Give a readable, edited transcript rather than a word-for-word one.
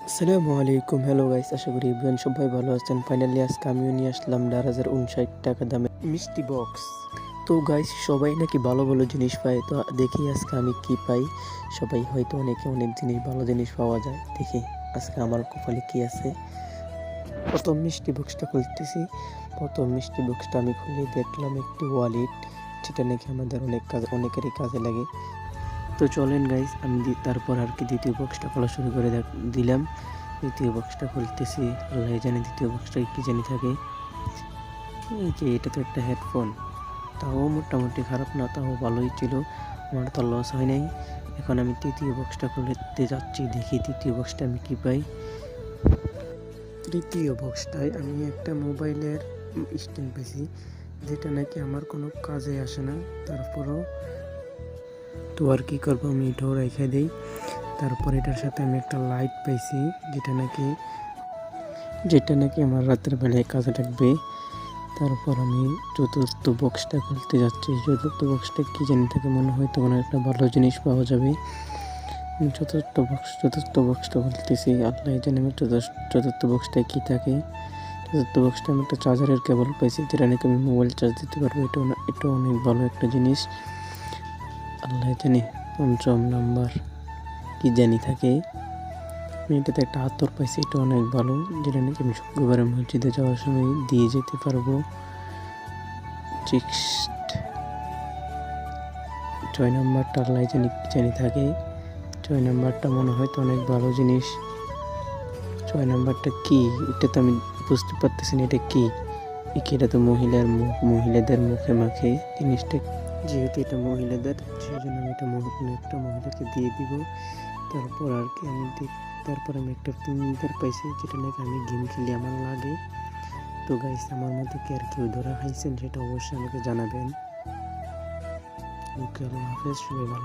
আসসালামু আলাইকুম, hello guys, আশা করি এভরিওয়ান সবাই ভালো আছেন। ফাইনালি আজকে আমিও নিয়ে আসলাম 4,059 টাকা দামে মিষ্টি বক্স। তো গাইস, সবাই নাকি ভালো ভালো জিনিস পায়, তো দেখি আজকে আমি কি পাই। সবাই হয়তো অনেকে অনেক জিনিস, ভালো জিনিস পাওয়া যায়। দেখি আজকে আমার কপালে কি আছে। প্রথম মিষ্টি বক্সটা খুলতেছি। প্রথম মিষ্টি বক্সটা আমি খুলে দেখলাম একটি ওয়ালেট, যেটা নাকি আমাদের অনেকেরই কাজে লাগে। তো চলেন গাইস, আমি তারপর আর কি দ্বিতীয় বক্সটা খোলা শুরু করে দিলাম। দ্বিতীয় বক্সটা খুলতেছি, আল্লাহ জানে দ্বিতীয় বক্সটা কি জানি থাকে। এই যে এটা তো একটা হেডফোন, তাও মোটামুটি খারাপ না, তাও ভালোই ছিল, আমার তো লস হয় নাই। এখন আমি তৃতীয় বক্সটা খুলতে যাচ্ছি, দেখি তৃতীয় বক্সটা আমি কি পাই। তৃতীয় বক্সটায় আমি একটা মোবাইলের স্ট্যান্ড পেয়েছি, যেটা নাকি আমার কোনো কাজে আসে না। তারপরও তো আর কি করবো, আমি এটাও রেখে দিই। তারপর এটার সাথে আমি একটা লাইট পাইছি, যেটা নাকি আমার রাতের বেলায় কাজে লাগবে। তারপর আমি চতুর্থ বক্সটা খুলতে যাচ্ছি। চতুর্থ বক্সটা কি জানি থাকে, মনে হয় তো কোনো একটা ভালো জিনিস পাওয়া যাবে। আমি চতুর্থ বক্সটা খুলতেছি, আল্লাহ জানে আমি চতুর্থ বক্সটায় কি থাকে। চতুর্থ বক্সটা আমি একটা চার্জারের কেবল পাইছি, যেটা নাকি আমি মোবাইল চার্জ দিতে পারবো। এটা অনেক ভালো একটা জিনিস, আল্লাহ জানে। পঞ্চম নাম্বার কি জানি থাকে, আমি এটাতে একটা আতর পাইছি, এটা অনেক ভালো, যেটা নাকি আমি শুক্রবারে মসজিদে যাওয়ার সময় দিয়ে যেতে পারবো। ছয় নাম্বারটা আল্লাহ জানি কি জানি থাকে। ছয় নাম্বারটা মনে হয় তো অনেক ভালো জিনিস। ছয় নাম্বারটা কি, এটা তো আমি বুঝতে পারতেছি না, এটা কি। এটা তো মহিলাদের মুখে মাখে জিনিসটা, যেহেতু এটা মহিলাদের, সেই জন্য আমি এটা একটা মহিলাকে দিয়ে দিব। তারপর আর কি তারপর আমি একটা ফিঙ্গার পাইছি, যেটা নাকি আমি গেম খেলি, আমার লাগে। তো গাইস, আমার মধ্যে কি আর কেউ ধরা খাইছেন, সেটা অবশ্যই আমাকে জানাবেন। ওকে, আল্লাহ হাফেজ, সবাই ভালো।